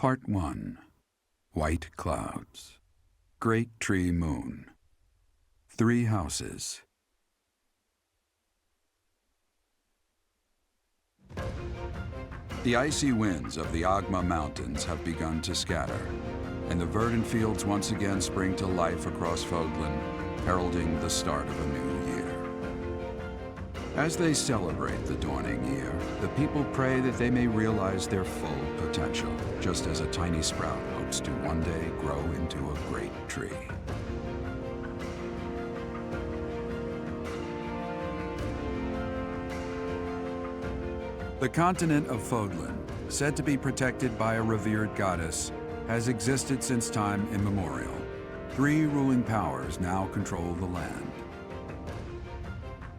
Part 1. White Clouds. Great Tree Moon. 3 houses. The icy winds of the Agma Mountains have begun to scatter, and the verdant fields once again spring to life across Fodlan, heralding the start of a new year. As they celebrate the dawning year, the people pray that they may realize their full potential, just as a tiny sprout hopes to one day grow into a great tree. The continent of Fodlan, said to be protected by a revered goddess, has existed since time immemorial. 3 ruling powers now control the land.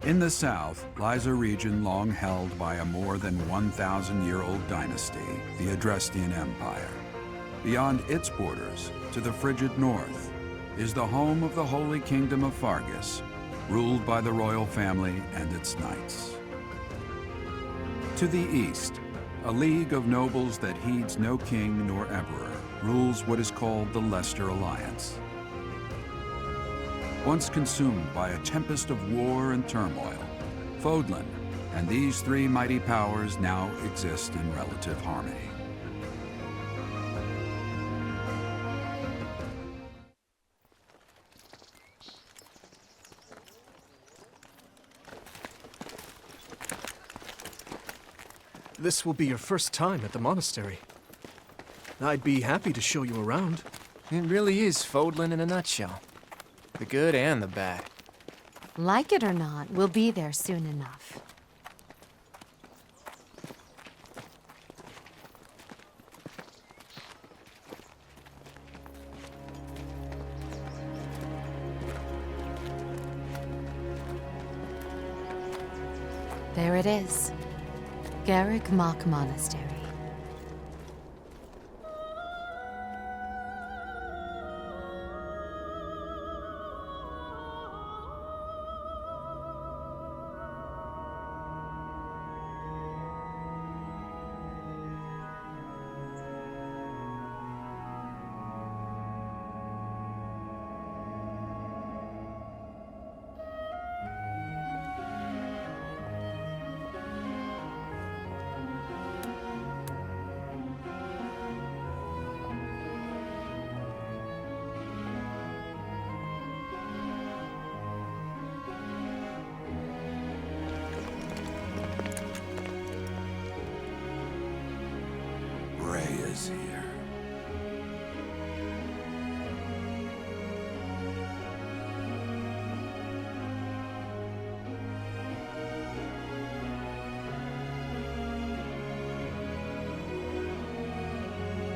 In the south lies a region long held by a more than 1,000-year-old dynasty, the Adrestian Empire. Beyond its borders, to the frigid north, is the home of the Holy Kingdom of Fargus, ruled by the royal family and its knights. To the east, a league of nobles that heeds no king nor emperor rules what is called the Leicester Alliance. Once consumed by a tempest of war and turmoil, Fodlan and these 3 mighty powers now exist in relative harmony. This will be your first time at the monastery. I'd be happy to show you around. It really is Fodlan in a nutshell. The good and the bad. Like it or not, we'll be there soon enough. There it is. Garrick Mock Monastery. Is here.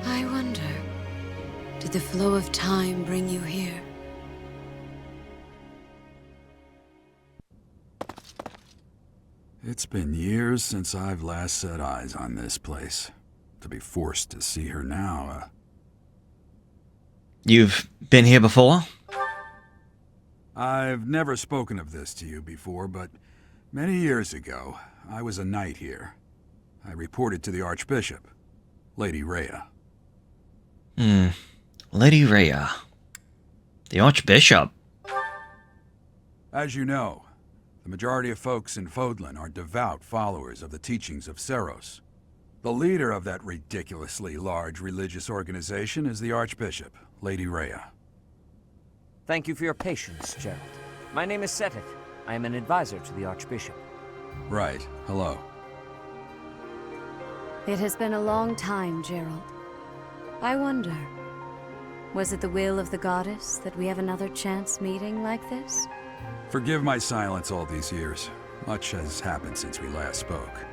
I wonder, did the flow of time bring you here? It's been years since I've last set eyes on this place. To be forced to see her now, You've been here before? I've never spoken of this to you before, but many years ago, I was a knight here. I reported to the Archbishop, Lady Rhea. Lady Rhea. The Archbishop. As you know, the majority of folks in Fodlan are devout followers of the teachings of Seros. The leader of that ridiculously large religious organization is the Archbishop, Lady Rhea. Thank you for your patience, Gerald. My name is Seteth. I am an advisor to the Archbishop. Right. Hello. It has been a long time, Gerald. I wonder, was it the will of the goddess that we have another chance meeting like this? Forgive my silence all these years. Much has happened since we last spoke.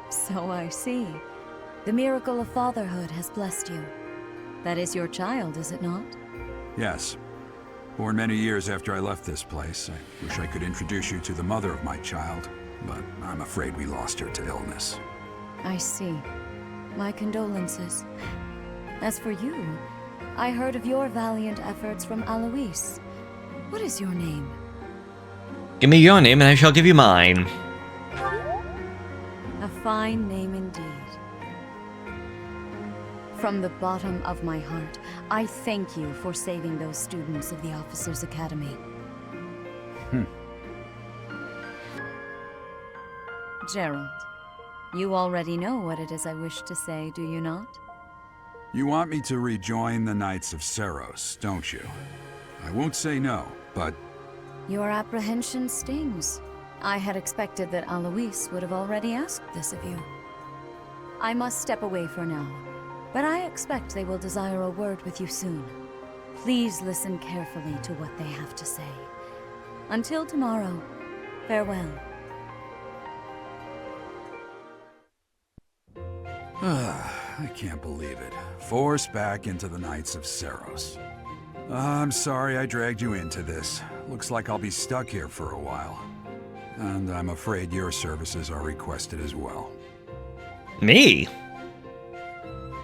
So I see. The miracle of fatherhood has blessed you. That is your child, is it not? Yes. Born many years after I left this place. I wish I could introduce you to the mother of my child, but I'm afraid we lost her to illness. I see. My condolences. As for you, I heard of your valiant efforts from Alois. What is your name? Give me your name and I shall give you mine. A fine name indeed. From the bottom of my heart, I thank you for saving those students of the Officers' Academy. Gerald, you already know what it is I wish to say, do you not? You want me to rejoin the Knights of Seros, don't you? I won't say no, but Your apprehension stings. I had expected that Alois would have already asked this of you. I must step away for now, but I expect they will desire a word with you soon. Please listen carefully to what they have to say. Until tomorrow, farewell. I can't believe it. Forced back into the Knights of Seros. I'm sorry I dragged you into this. Looks like I'll be stuck here for a while. And I'm afraid your services are requested as well. Me?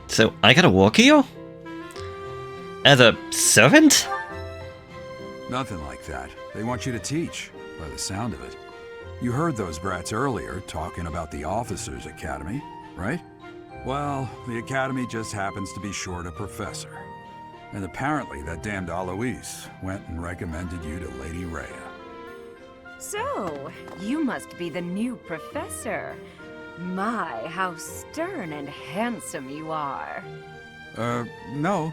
So I gotta work here? As a servant? Nothing like that. They want you to teach, by the sound of it. You heard those brats earlier talking about the Officers' Academy, right? Well, the Academy just happens to be short a professor. And apparently that damned Alois went and recommended you to Lady Rhea. So, you must be the new professor. My, how stern and handsome you are. No.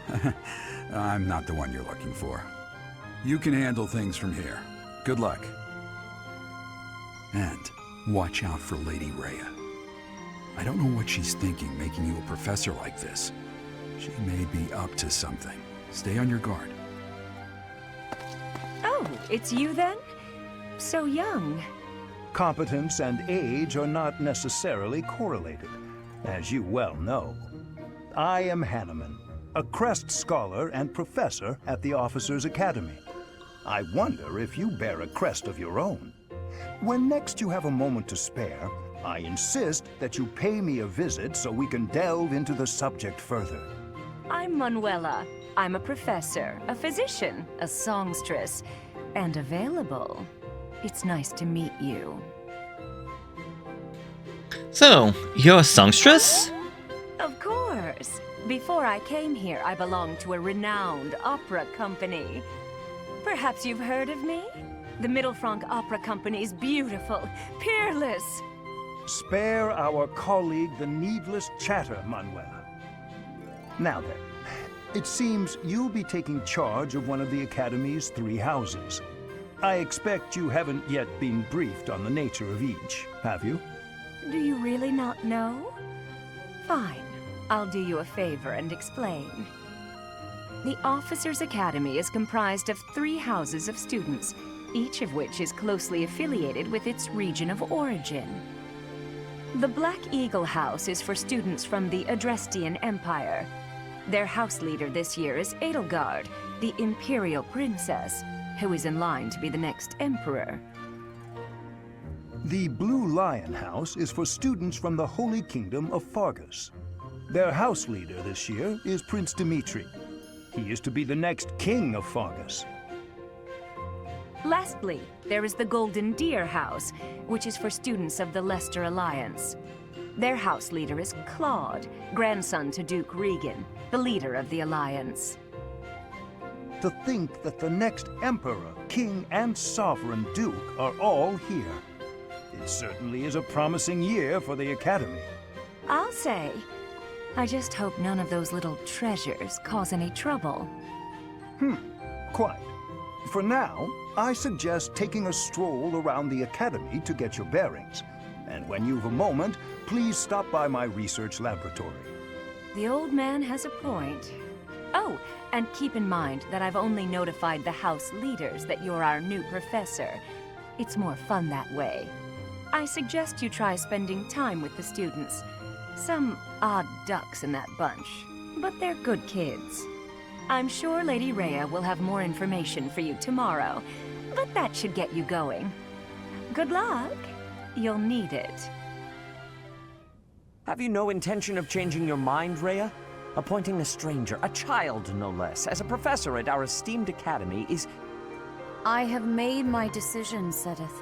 I'm not the one you're looking for. You can handle things from here. Good luck. And watch out for Lady Rhea. I don't know what she's thinking making you a professor like this. She may be up to something. Stay on your guard. Oh, it's you then? So young. Competence and age are not necessarily correlated, as you well know. I am Hanneman, a Crest scholar and professor at the Officers' Academy. I wonder if you bear a crest of your own. When next you have a moment to spare, I insist that you pay me a visit so we can delve into the subject further. I'm Manuela. I'm a professor, a physician, a songstress, and available. It's nice to meet you. So, you're a songstress? Of course. Before I came here, I belonged to a renowned opera company. Perhaps you've heard of me? The Middlefranc Opera Company's beautiful, peerless. Spare our colleague the needless chatter, Manuela. Now then, it seems you'll be taking charge of one of the Academy's 3 houses. I expect you haven't yet been briefed on the nature of each, have you? Do you really not know? Fine. I'll do you a favor and explain. The Officers' Academy is comprised of 3 houses of students, each of which is closely affiliated with its region of origin. The Black Eagle House is for students from the Adrestian Empire. Their house leader this year is Edelgard, the Imperial Princess, who is in line to be the next emperor. The Blue Lion House is for students from the Holy Kingdom of Fargus. Their house leader this year is Prince Dimitri. He is to be the next king of Fargus. Lastly, there is the Golden Deer House, which is for students of the Leicester Alliance. Their house leader is Claude, grandson to Duke Regan, the leader of the Alliance. To think that the next emperor, king, and sovereign duke are all here. It certainly is a promising year for the Academy. I'll say. I just hope none of those little treasures cause any trouble. Quite. For now, I suggest taking a stroll around the Academy to get your bearings. And when you've a moment, please stop by my research laboratory. The old man has a point. Oh, and keep in mind that I've only notified the house leaders that you're our new professor. It's more fun that way. I suggest you try spending time with the students. Some odd ducks in that bunch, but they're good kids. I'm sure Lady Rhea will have more information for you tomorrow, but that should get you going. Good luck. You'll need it. Have you no intention of changing your mind, Rhea? Appointing a stranger, a child no less, as a professor at our esteemed academy is... I have made my decision, Sedith.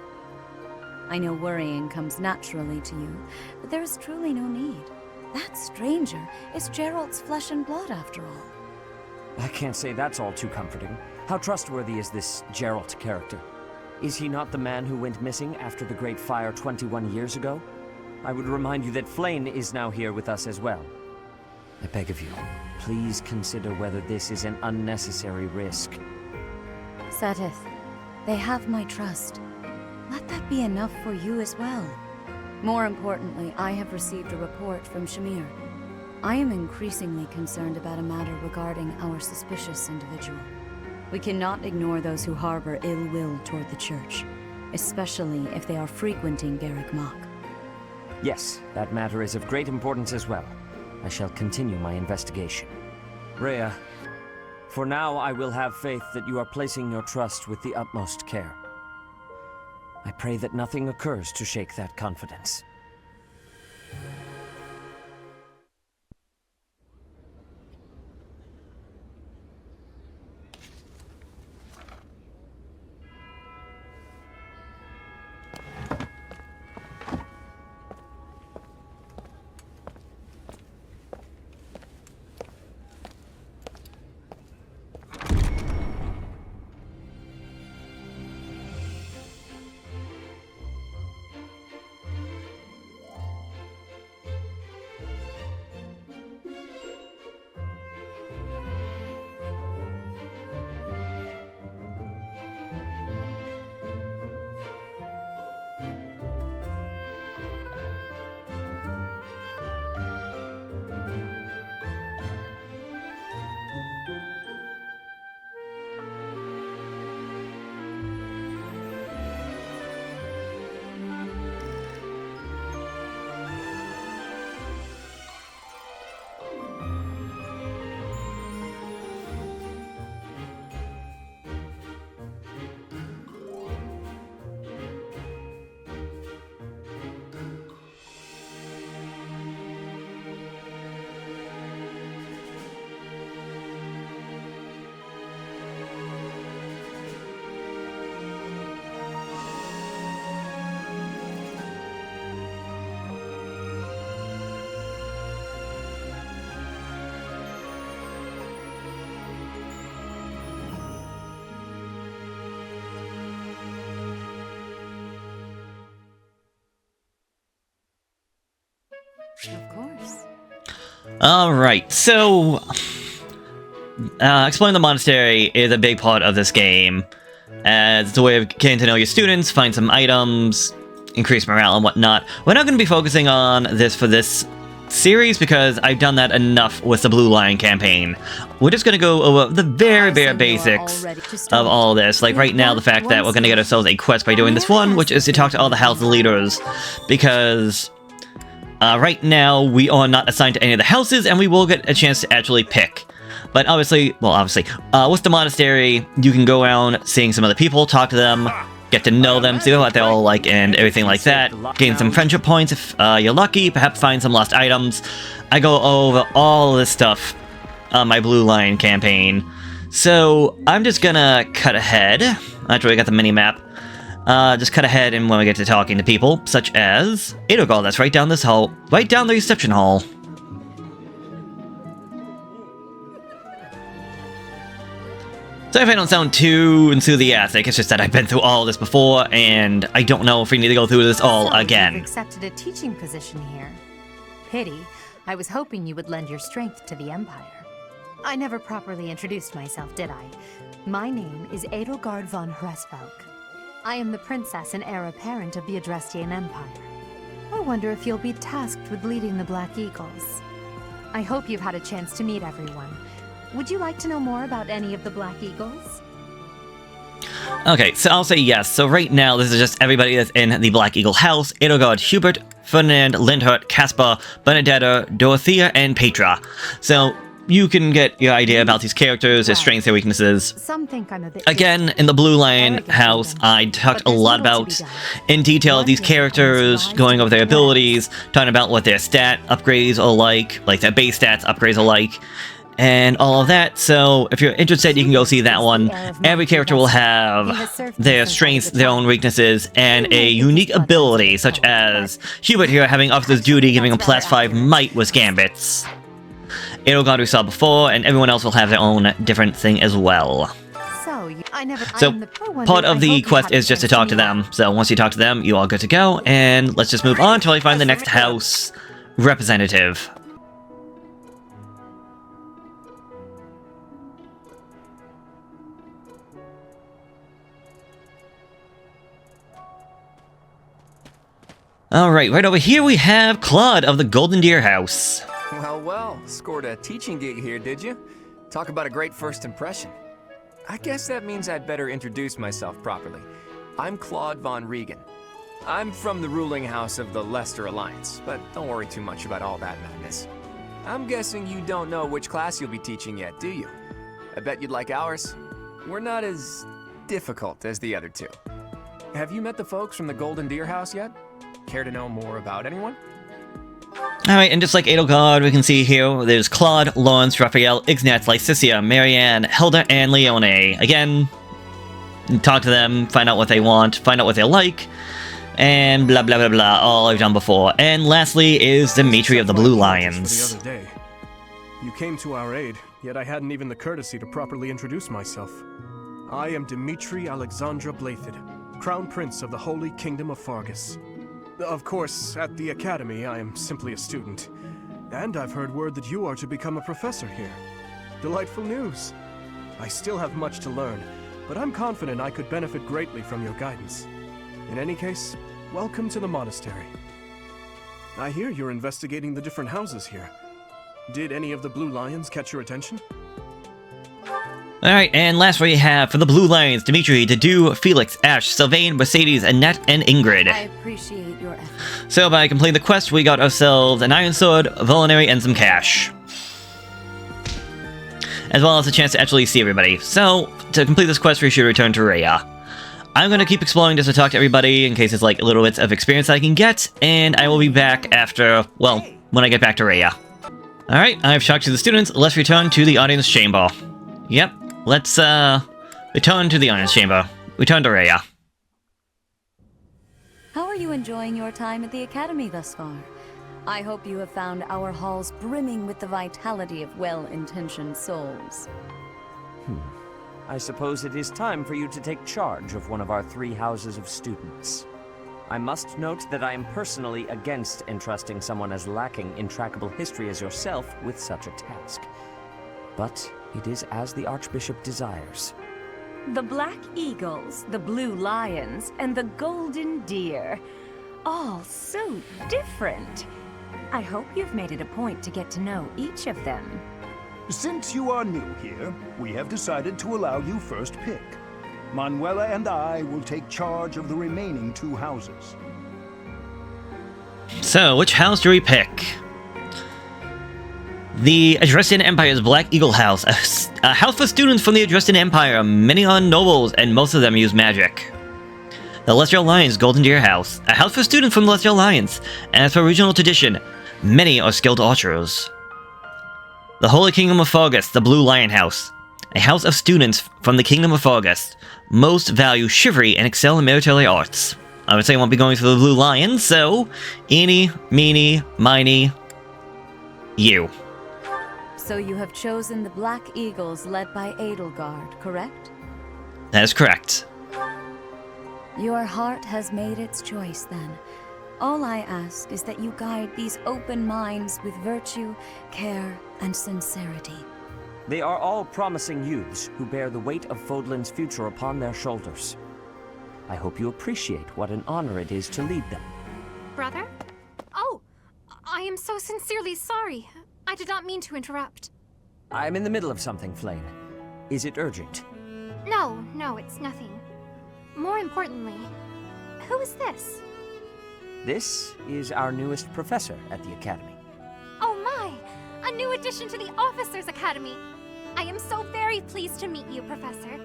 I know worrying comes naturally to you, but there is truly no need. That stranger is Gerald's flesh and blood, after all. I can't say that's all too comforting. How trustworthy is this Gerald character? Is he not the man who went missing after the Great Fire 21 years ago? I would remind you that Flame is now here with us as well. I beg of you, please consider whether this is an unnecessary risk. Seteth, they have my trust. Let that be enough for you as well. More importantly, I have received a report from Shamir. I am increasingly concerned about a matter regarding our suspicious individual. We cannot ignore those who harbor ill will toward the church, especially if they are frequenting Garrick Mach. Yes, that matter is of great importance as well. I shall continue my investigation. Rhea, for now I will have faith that you are placing your trust with the utmost care. I pray that nothing occurs to shake that confidence. Of course. Alright, so... exploring the monastery is a big part of this game, as it's a way of getting to know your students, find some items, increase morale and whatnot. We're not going to be focusing on this for this series because I've done that enough with the Blue Lion campaign. We're just going to go over the very basics of all this. Like right now, the fact that we're going to get ourselves a quest by doing this one, which is to talk to all the house leaders, because right now we are not assigned to any of the houses, and we will get a chance to actually pick. But obviously, with the monastery, you can go around seeing some other people, talk to them, get to know them, see what they're all like, and everything like that. Gain some friendship points if you're lucky, perhaps find some lost items. I go over all this stuff on my Blue Lion campaign. So I'm just gonna cut ahead. After we got the mini-map. Just cut ahead and when we get to talking to people, such as Edelgard, that's right down this hall, right down the reception hall. So if I don't sound too enthusiastic, it's just that I've been through all this before, and I don't know if we need to go through this all again. You've accepted a teaching position here. Pity. I was hoping you would lend your strength to the Empire. I never properly introduced myself, did I? My name is Edelgard von Hresvelk. I am the princess and heir apparent of the Adrestian Empire. I wonder if you'll be tasked with leading the Black Eagles. I hope you've had a chance to meet everyone. Would you like to know more about any of the Black Eagles? Okay, so I'll say yes. So right now, this is just everybody that's in the Black Eagle house. Edelgard, Hubert, Ferdinand, Lindhart, Caspar, Benedetta, Dorothea, and Petra. So you can get your idea about these characters, their strengths, their weaknesses. Some think I'm a bit Again, in the Blue Lion house, I talked a lot about, in detail, these characters, going over their abilities, talking about what their stat upgrades are like their base stats upgrades are like, and all of that. So if you're interested, you can go see that one. Every character will have their strengths, their own weaknesses, and a unique ability, such as Hubert here having Officer's Duty, giving him +5 might with gambits. Edelgard we saw before, and everyone else will have their own different thing as well. So, part of the quest is just to talk to them. So once you talk to them, you are good to go, and let's just move on until I find the next house representative. Alright, right over here we have Claude of the Golden Deer House. Well, scored a teaching gig here, did you? Talk about a great first impression. I guess that means I'd better introduce myself properly. I'm Claude von Regan. I'm from the ruling house of the Leicester Alliance, but don't worry too much about all that madness. I'm guessing you don't know which class you'll be teaching yet, do you? I bet you'd like ours. We're not as difficult as the other two. Have you met the folks from the Golden Deer House yet? Care to know more about anyone? Alright, and just like Edelgard, we can see here, there's Claude, Lawrence, Raphael, Ignatz, Lycicia, Marianne, Hilda, and Leone. Again, talk to them, find out what they want, find out what they like, and blah blah blah blah, all I've done before. And lastly is Dimitri of the Blue Lions. The other day. You came to our aid, yet I hadn't even the courtesy to properly introduce myself. I am Dimitri Alexandra Blathid, Crown Prince of the Holy Kingdom of Fargus. Of course, at the Academy, I am simply a student. And I've heard word that you are to become a professor here. Delightful news. I still have much to learn, but I'm confident I could benefit greatly from your guidance. In any case, welcome to the monastery. I hear you're investigating the different houses here. Did any of the Blue Lions catch your attention? Alright, and last we have for the Blue Lions, Dimitri, Dedu, Felix, Ash, Sylvain, Mercedes, Annette, and Ingrid. I appreciate your effort. So by completing the quest, we got ourselves an Iron Sword, a Vulnerary, and some cash. As well as a chance to actually see everybody. So, to complete this quest, we should return to Rhea. I'm going to keep exploring just to talk to everybody, in case it's like little bits of experience I can get, and I will be back after, well, when I get back to Rhea. Alright, I've talked to the students, let's return to the audience chamber. Yep. Let's, return to the audience chamber. Return to Rhea. How are you enjoying your time at the Academy thus far? I hope you have found our halls brimming with the vitality of well-intentioned souls. I suppose it is time for you to take charge of one of our 3 houses of students. I must note that I am personally against entrusting someone as lacking in trackable history as yourself with such a task. But it is as the Archbishop desires. The Black Eagles, the Blue Lions, and the Golden Deer. All so different. I hope you've made it a point to get to know each of them. Since you are new here, we have decided to allow you first pick. Manuela and I will take charge of the remaining 2 houses. So, which house do we pick? The Adrestian Empire's Black Eagle House, a house for students from the Adrestian Empire. Many are nobles, and most of them use magic. The Leicester Alliance Golden Deer House, a house for students from the Leicester Alliance, and as per regional tradition, many are skilled archers. The Holy Kingdom of Fargus, the Blue Lion House, a house of students from the Kingdom of Fargus. Most value chivalry and excel in military arts. I would say I won't be going for the Blue Lions, so eeny, meeny, miny, you. So you have chosen the Black Eagles led by Edelgard, correct? That is correct. Your heart has made its choice, then. All I ask is that you guide these open minds with virtue, care, and sincerity. They are all promising youths who bear the weight of Fodlan's future upon their shoulders. I hope you appreciate what an honor it is to lead them. Brother? Oh, I am so sincerely sorry. I did not mean to interrupt. I'm in the middle of something, Flane. Is it urgent? No, it's nothing. More importantly, who is this? This is our newest professor at the Academy. Oh my! A new addition to the Officers' Academy! I am so very pleased to meet you, Professor.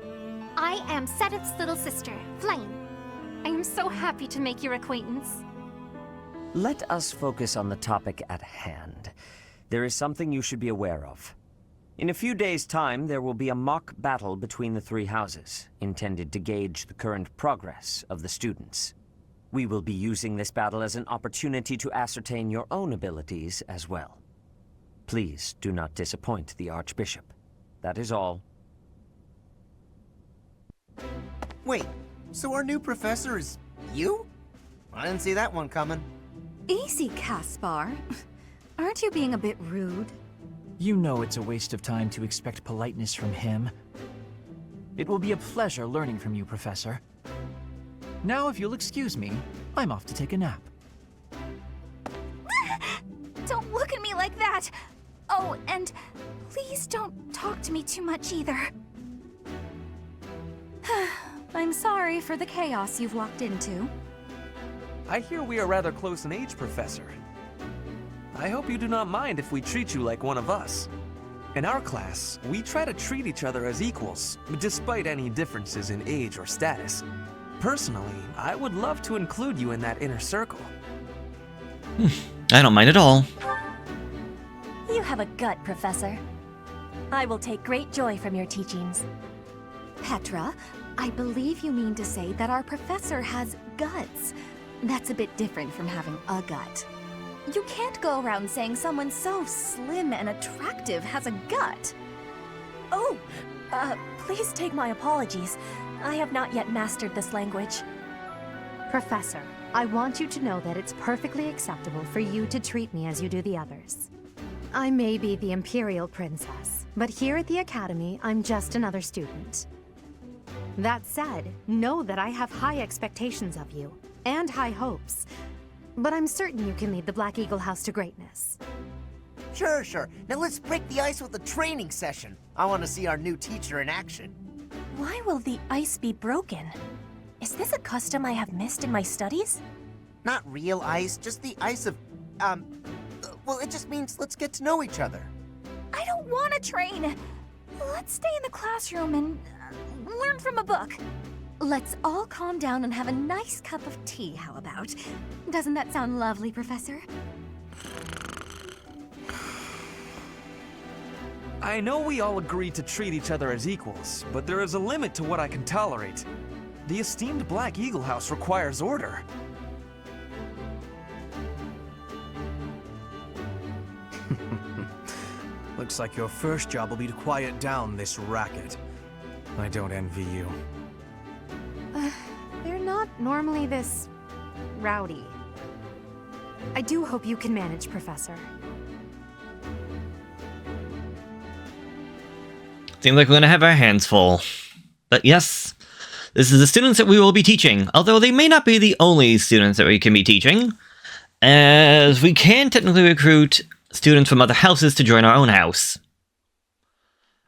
I am Sedith's little sister, Flame. I am so happy to make your acquaintance. Let us focus on the topic at hand. There is something you should be aware of. In a few days' time, there will be a mock battle between the three houses, intended to gauge the current progress of the students. We will be using this battle as an opportunity to ascertain your own abilities as well. Please do not disappoint the Archbishop. That is all. Wait, so our new professor is you? I didn't see that one coming. Easy, Caspar. Aren't you being a bit rude? You know it's a waste of time to expect politeness from him. It will be a pleasure learning from you, Professor. Now, if you'll excuse me, I'm off to take a nap. Don't look at me like that! Oh, and please don't talk to me too much either. I'm sorry for the chaos you've walked into. I hear we are rather close in age, Professor. I hope you do not mind if we treat you like one of us. In our class, we try to treat each other as equals, despite any differences in age or status. Personally, I would love to include you in that inner circle. I don't mind at all. You have a gut, Professor. I will take great joy from your teachings. Petra, I believe you mean to say that our professor has guts. That's a bit different from having a gut. You can't go around saying someone so slim and attractive has a gut. Oh, please take my apologies. I have not yet mastered this language. Professor, I want you to know that it's perfectly acceptable for you to treat me as you do the others. I may be the Imperial Princess, but here at the Academy, I'm just another student. That said, know that I have high expectations of you, and high hopes. But I'm certain you can lead the Black Eagle House to greatness. Sure. Now let's break the ice with a training session. I want to see our new teacher in action. Why will the ice be broken? Is this a custom I have missed in my studies? Not real ice, just the ice of, well, it just means let's get to know each other. I don't want to train! Let's stay in the classroom and learn from a book. Let's all calm down and have a nice cup of tea, how about? Doesn't that sound lovely, Professor? I know we all agree to treat each other as equals, but there is a limit to what I can tolerate. The esteemed Black Eagle House requires order. Looks like your first job will be to quiet down this racket. I don't envy you. They're not normally this rowdy. I do hope you can manage, Professor. Seems like we're gonna have our hands full. But yes, this is the students that we will be teaching, although they may not be the only students that we can be teaching, as we can technically recruit students from other houses to join our own house.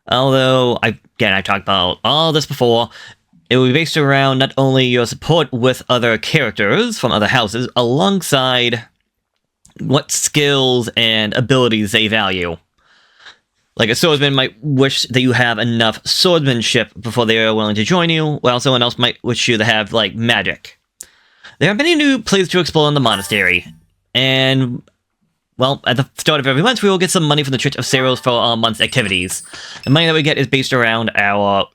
Although, I've talked about all this before, it will be based around not only your support with other characters from other houses, alongside what skills and abilities they value. Like a swordsman might wish that you have enough swordsmanship before they are willing to join you, while someone else might wish you to have, like, magic. There are many new places to explore in the Monastery, and, well, at the start of every month we will get some money from the Church of Ceros for our month's activities. The money that we get is based around our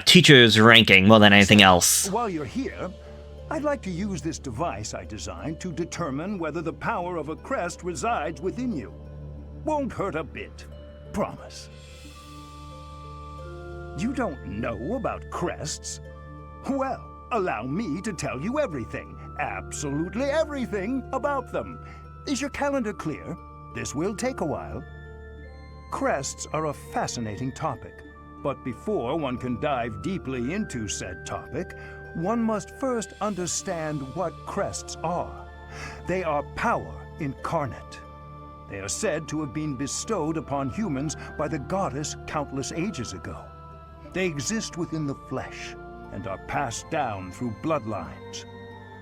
teacher's ranking more than anything else. While you're here, I'd like to use this device I designed to determine whether the power of a crest resides within you. Won't hurt a bit. Promise. You don't know about crests? Well, allow me to tell you everything, absolutely everything about them. Is your calendar clear? This will take a while. Crests are a fascinating topic, but before one can dive deeply into said topic, one must first understand what crests are. They are power incarnate. They are said to have been bestowed upon humans by the goddess countless ages ago. They exist within the flesh and are passed down through bloodlines.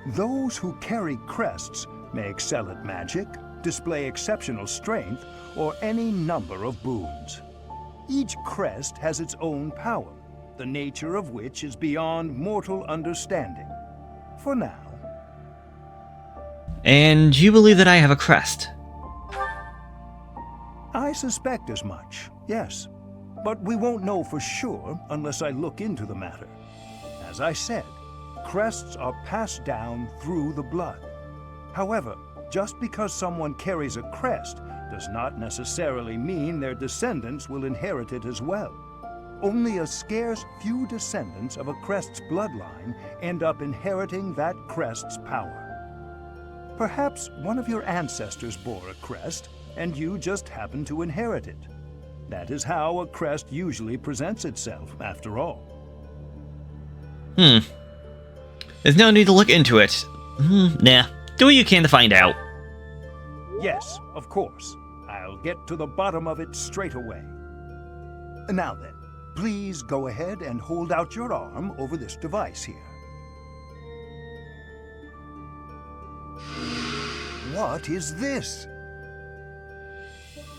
Those who carry crests may excel at magic, display exceptional strength, or any number of boons. Each crest has its own power, the nature of which is beyond mortal understanding. For now. And you believe that I have a crest? I suspect as much. Yes, but we won't know for sure unless I look into the matter. As I said, crests are passed down through the blood. However, just because someone carries a crest does not necessarily mean their descendants will inherit it as well. Only a scarce few descendants of a crest's bloodline end up inheriting that crest's power. Perhaps one of your ancestors bore a crest, and you just happen to inherit it. That is how a crest usually presents itself, after all. There's no need to look into it. Nah. Do what you can to find out. Yes, of course. I'll get to the bottom of it straight away. Now then, please go ahead and hold out your arm over this device here. What is this?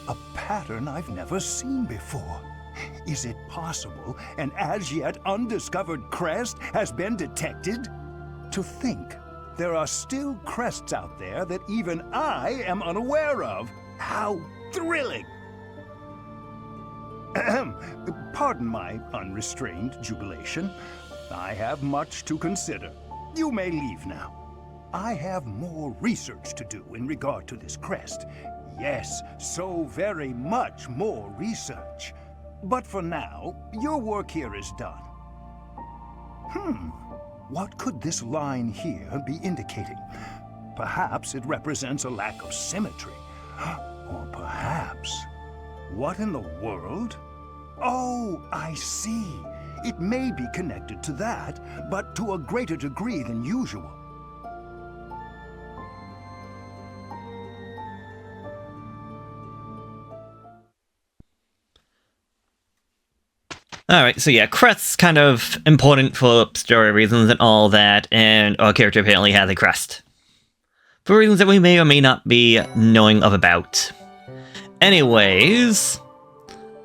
A pattern I've never seen before. Is it possible an as yet undiscovered crest has been detected? To think there are still crests out there that even I am unaware of. How thrilling! Pardon my unrestrained jubilation. I have much to consider. You may leave now. I have more research to do in regard to this crest. Yes, so very much more research. But for now, your work here is done. What could this line here be indicating? Perhaps it represents a lack of symmetry. Or perhaps... What in the world? Oh, I see. It may be connected to that, but to a greater degree than usual. Alright, so yeah, Crest's kind of important for story reasons and all that, and our character apparently has a crest. For reasons that we may or may not be knowing of about. Anyways...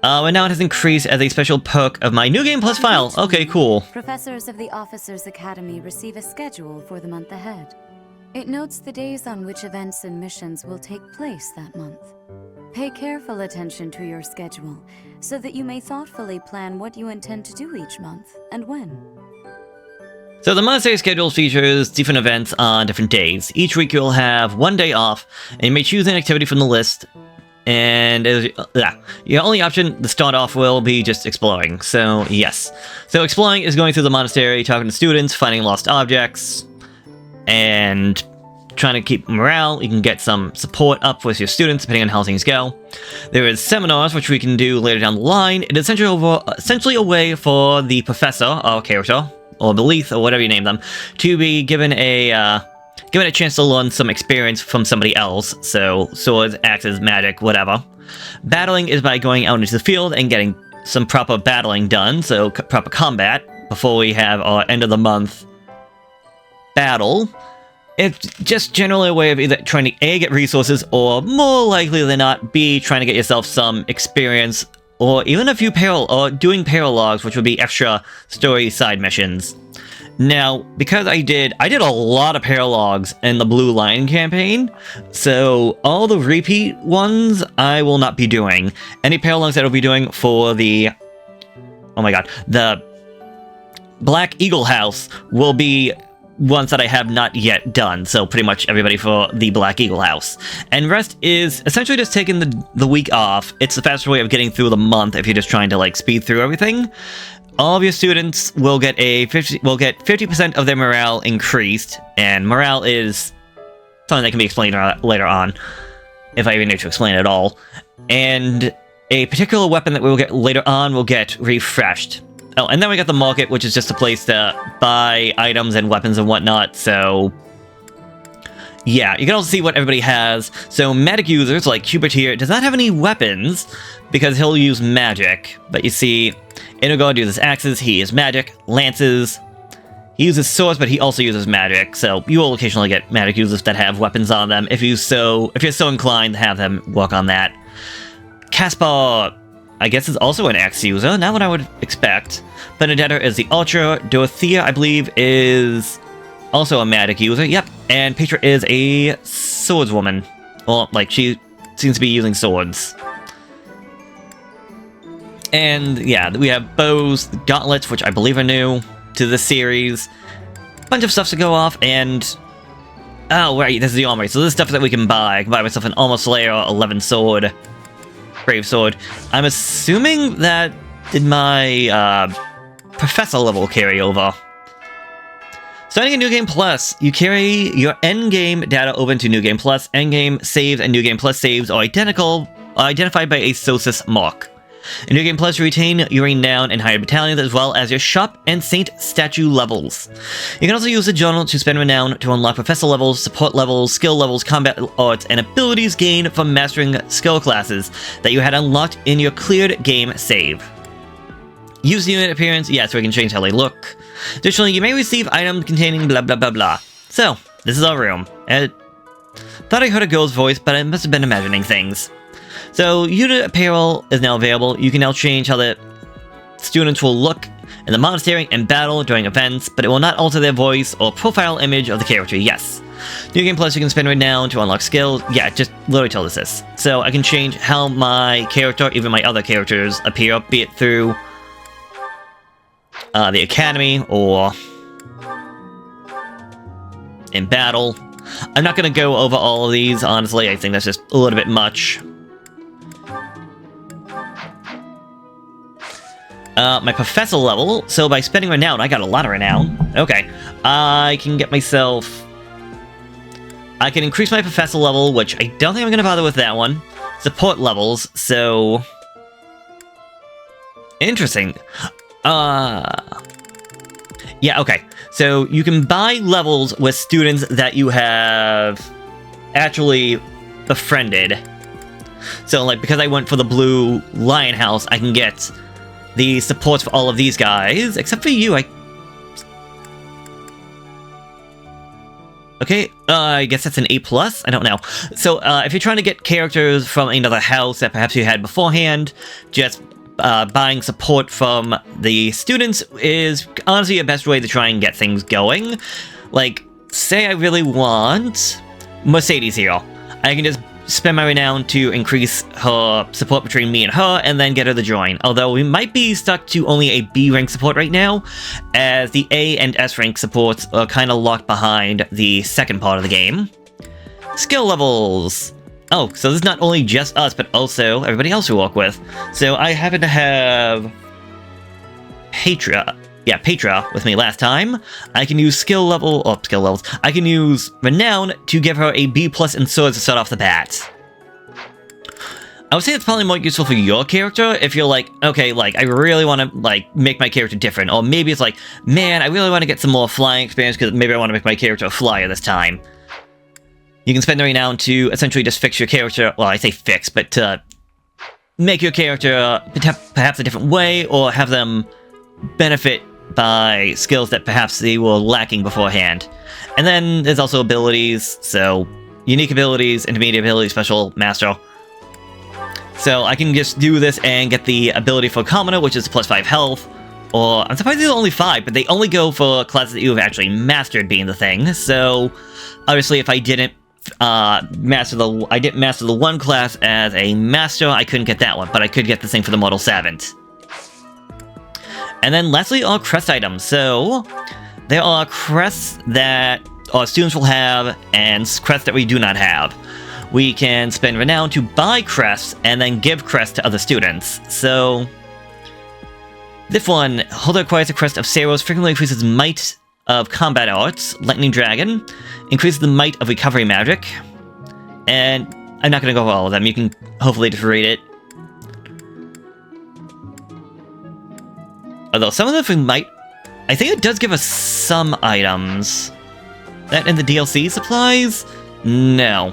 and now it has increased as a special perk of my New Game Plus file. Okay, cool. Professors of the Officers Academy receive a schedule for the month ahead. It notes the days on which events and missions will take place that month. Pay careful attention to your schedule, so that you may thoughtfully plan what you intend to do each month, and when. So the Monastery schedule features different events on different days. Each week you'll have one day off, and you may choose an activity from the list. And your only option to start off will be just exploring. So yes. So exploring is going through the monastery, talking to students, finding lost objects, and trying to keep morale. You can get some support up with your students depending on how things go. There is seminars which we can do later down the line. It is essentially a way for the professor, our character, or Belith, or whatever you name them, to be given a chance to learn some experience from somebody else, so swords, axes, magic, whatever. Battling is by going out into the field and getting some proper battling done, so proper combat, before we have our end of the month battle. It's just generally a way of either trying to A, get resources, or more likely than not, B, trying to get yourself some experience, or even a few doing paralogs, which would be extra story side missions. Now, because I did a lot of paralogs in the Blue Lion campaign, so all the repeat ones I will not be doing. Any paralogs that I'll be doing for the the Black Eagle House will be ones that I have not yet done, so pretty much everybody for the Black Eagle House. And rest is essentially just taking the week off. It's the faster way of getting through the month if you're just trying to speed through everything. All of your students will get 50% of their morale increased, and morale is something that can be explained later on, if I even need to explain it at all. And a particular weapon that we will get later on will get refreshed. Oh, and then we got the market, which is just a place to buy items and weapons and whatnot, so... yeah, you can also see what everybody has. So magic users, like Hubert here, does not have any weapons, because he'll use magic. But you see, Inogard uses axes, he uses magic, lances. He uses swords, but he also uses magic, so you will occasionally get magic users that have weapons on them, if you're so inclined to have them work on that. Caspar, I guess, is also an axe user, not what I would expect. Benedetta is the archer. Dorothea, I believe, is also a magic user. Yep. And Petra is a swordswoman. Well, she seems to be using swords. And yeah, we have bows, gauntlets, which I believe are new to the series. Bunch of stuff to go off, and oh right, this is the armory. So this is stuff that we can buy. I can buy myself an Armor Slayer 11 sword, Brave sword. I'm assuming that did my Professor level carry over. Starting in New Game Plus, you carry your endgame data over into New Game Plus. Endgame saves and New Game Plus saves are identified by a Sosis mark. In New Game Plus, you retain your renown and higher battalions, as well as your shop and saint statue levels. You can also use the journal to spend renown to unlock professor levels, support levels, skill levels, combat arts, and abilities gained from mastering skill classes that you had unlocked in your cleared game save. Use the unit appearance, yeah, so we can change how they look. Additionally, you may receive items containing blah blah blah blah. So, this is our room. I thought I heard a girl's voice, but I must have been imagining things. So, unit apparel is now available. You can now change how the students will look in the monastery and battle during events, but it will not alter their voice or profile image of the character, yes. New Game Plus, you can spend renown to unlock skills. Yeah, just literally told us this. So, I can change how my character, even my other characters, appear, be it through the academy or in battle. I'm not going to go over all of these, honestly. I think that's just a little bit much. My professor level, so by spending renown, I got a lot of renown. Okay. I can get myself... I can increase my professor level, which I don't think I'm going to bother with that one. Support levels, so... Interesting. Yeah, okay. So you can buy levels with students that you have actually befriended. So, like, because I went for the blue lion house, I can get the supports for all of these guys, except for you. Okay, I guess that's an A+? I don't know. So, if you're trying to get characters from another house that perhaps you had beforehand, just buying support from the students is honestly the best way to try and get things going. Like, say I really want Mercedes here. I can just spend my renown to increase her support between me and her, and then get her to join. Although we might be stuck to only a B rank support right now, as the A and S rank supports are kind of locked behind the second part of the game. Skill levels. Oh, so this is not only just us, but also everybody else we work with. So I happen to have Petra with me last time. I can use skill levels. I can use renown to give her a B+ in swords to start off the bat. I would say it's probably more useful for your character if you're like, okay, like, I really want to, like, make my character different. Or maybe it's like, man, I really want to get some more flying experience because maybe I want to make my character a flyer this time. You can spend the renown to essentially just fix your character. Well, I say fix, but to make your character perhaps a different way, or have them benefit by skills that perhaps they were lacking beforehand. And then there's also abilities, so unique abilities, intermediate abilities, special, master. So I can just do this and get the ability for Commoner, which is +5 health, or I'm surprised they're only 5, but they only go for classes that you have actually mastered being the thing. So obviously if I didn't master the one class as a master, I couldn't get that one, but I could get the same for the Mortal Servant. And then lastly are crest items. So there are crests that our students will have and crests that we do not have. We can spend renown to buy crests and then give crests to other students. So this one, holder acquires a crest of Saros, frequently increases might of combat arts, lightning dragon, increases the might of recovery magic, and I'm not going to go over all of them. You can hopefully just read it. Although some of them might... I think it does give us some items. That in the DLC supplies? No.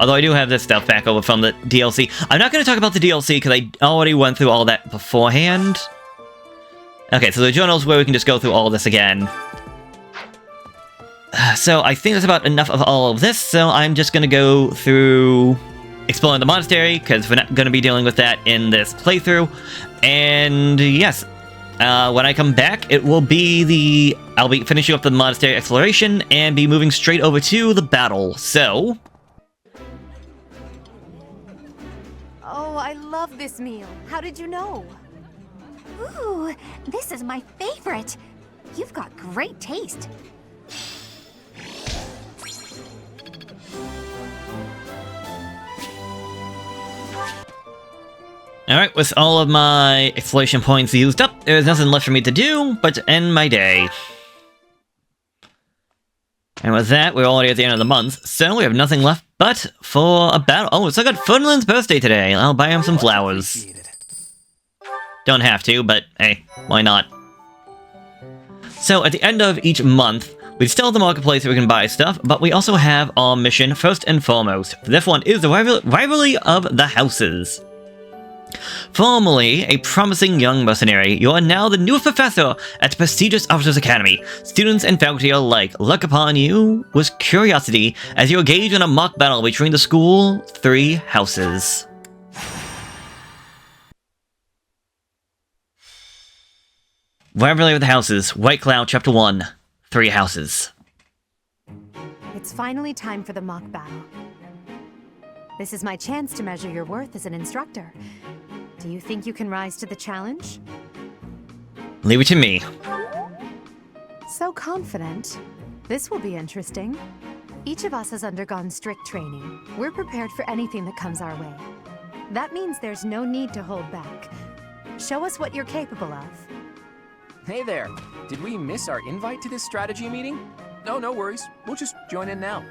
Although I do have this stuff back over from the DLC. I'm not going to talk about the DLC because I already went through all that beforehand. Okay, so the journal's where we can just go through all of this again. So I think that's about enough of all of this, so I'm just going to go through exploring the monastery, because we're not going to be dealing with that in this playthrough. And yes, when I come back, it will be I'll be finishing up the monastery exploration and be moving straight over to the battle, so... Oh, Oh, I love this meal. How did you know? Ooh, this is my favorite. You've got great taste. Alright, with all of my exploration points used up, there's nothing left for me to do but to end my day. And with that, we're already at the end of the month, so we have nothing left but for a battle. Oh, it's like Ferdinand's birthday today. I'll buy him some flowers. Don't have to, but hey, why not? So, at the end of each month, we still have the marketplace where we can buy stuff, but we also have our mission first and foremost. This one is the rivalry of the houses. Formerly a promising young mercenary, you are now the newest professor at the prestigious Officers Academy. Students and faculty alike look upon you with curiosity as you engage in a mock battle between the school 3 houses. Rivalry of the Houses, White Cloud, Chapter 1, 3 houses. It's finally time for the mock battle. This is my chance to measure your worth as an instructor. Do you think you can rise to the challenge? Leave it to me. So confident. This will be interesting. Each of us has undergone strict training. We're prepared for anything that comes our way. That means there's no need to hold back. Show us what you're capable of. Hey there. Did we miss our invite to this strategy meeting? No, no worries. We'll just join in now.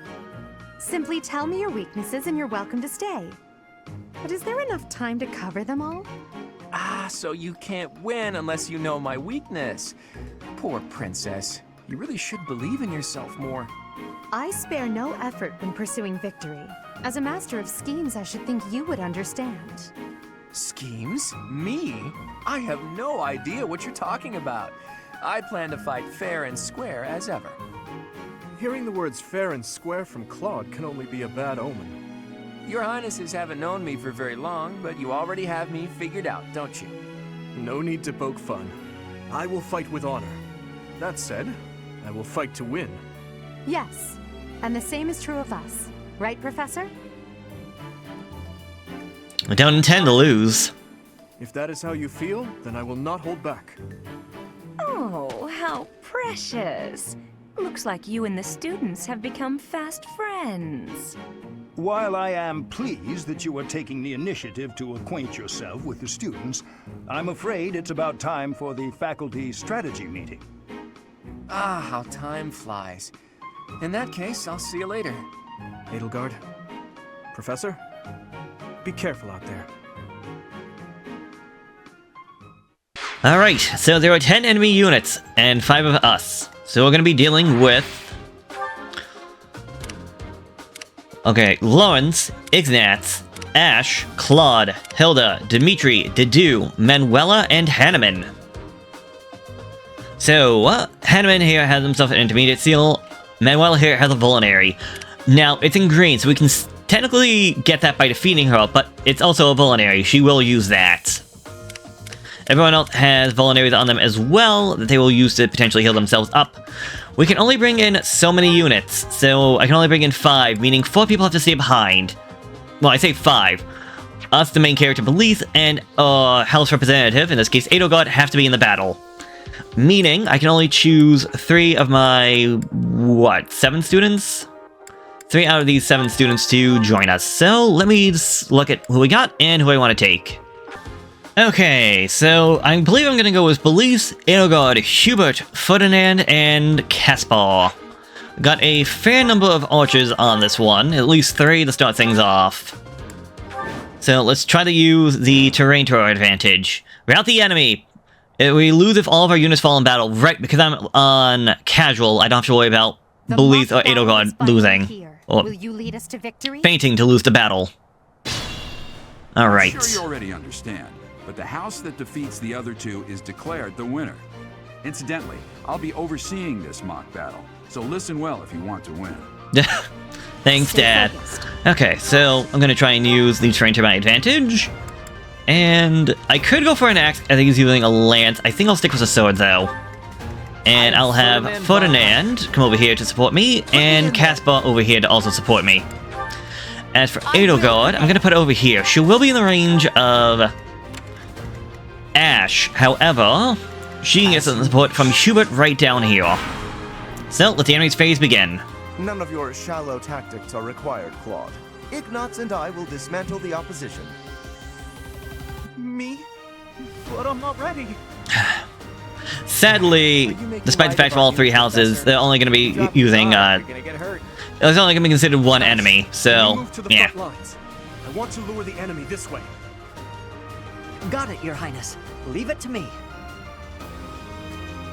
Simply tell me your weaknesses and you're welcome to stay. But is there enough time to cover them all? Ah, so you can't win unless you know my weakness. Poor princess. You really should believe in yourself more. I spare no effort when pursuing victory. As a master of schemes, I should think you would understand. Schemes? Me? I have no idea what you're talking about. I plan to fight fair and square as ever. Hearing the words fair and square from Claude can only be a bad omen. Your Highnesses haven't known me for very long, but you already have me figured out, don't you? No need to poke fun. I will fight with honor. That said, I will fight to win. Yes, and the same is true of us. Right, Professor? I don't intend to lose. If that is how you feel, then I will not hold back. Oh, how precious. Looks like you and the students have become fast friends. While I am pleased that you are taking the initiative to acquaint yourself with the students, I'm afraid it's about time for the faculty strategy meeting. Ah, how time flies. In that case, I'll see you later. Edelgard, Professor, be careful out there. Alright, so there are 10 enemy units and 5 of us. So we're going to be dealing with... Okay, Lawrence, Ignatz, Ash, Claude, Hilda, Dimitri, Dedu, Manuela, and Hanneman. So, Hanneman here has himself an intermediate seal. Manuela here has a vulnerary. Now, it's in green, so we can technically get that by defeating her, but it's also a vulnerary. She will use that. Everyone else has vulneraries on them as well that they will use to potentially heal themselves up. We can only bring in so many units, so I can only bring in 5, meaning 4 people have to stay behind. Well, I say 5. Us, the main character, Belize, and House representative, in this case Edelgard, have to be in the battle. Meaning, I can only choose 3 of my, 7 students? 3 out of these 7 students to join us. So, let me just look at who we got and who I want to take. Okay, so I believe I'm gonna go with Belize, Edelgard, Hubert, Ferdinand, and Caspar. Got a fair number of archers on this one, at least 3 to start things off. So let's try to use the terrain to our advantage. Rout the enemy. We lose if all of our units fall in battle. Right, because I'm on casual, I don't have to worry about Belize or Edelgard losing. Or will you lead us to victory? Fainting to lose the battle. Alright. I'm sure you already understand, but the house that defeats the other 2 is declared the winner. Incidentally, I'll be overseeing this mock battle, so listen well if you want to win. Thanks, Dad. Okay, so I'm gonna try and use the terrain to my advantage. And I could go for an axe. I think he's using a lance. I think I'll stick with a sword, though. And I'll have Ferdinand come over here to support me, and Caspar over here to also support me. As for Edelgard, I'm gonna put her over here. She will be in the range of Ash. However, she gets some support from Hubert right down here. So, let the enemy's phase begin. None of your shallow tactics are required, Claude. Ignatz and I will dismantle the opposition. Me? But I'm not ready. Sadly, despite the fact of all three houses, they're only going to be using, there's only going to be considered one enemy, so, yeah. I want to lure the enemy this way. Got it, Your Highness. Leave it to me.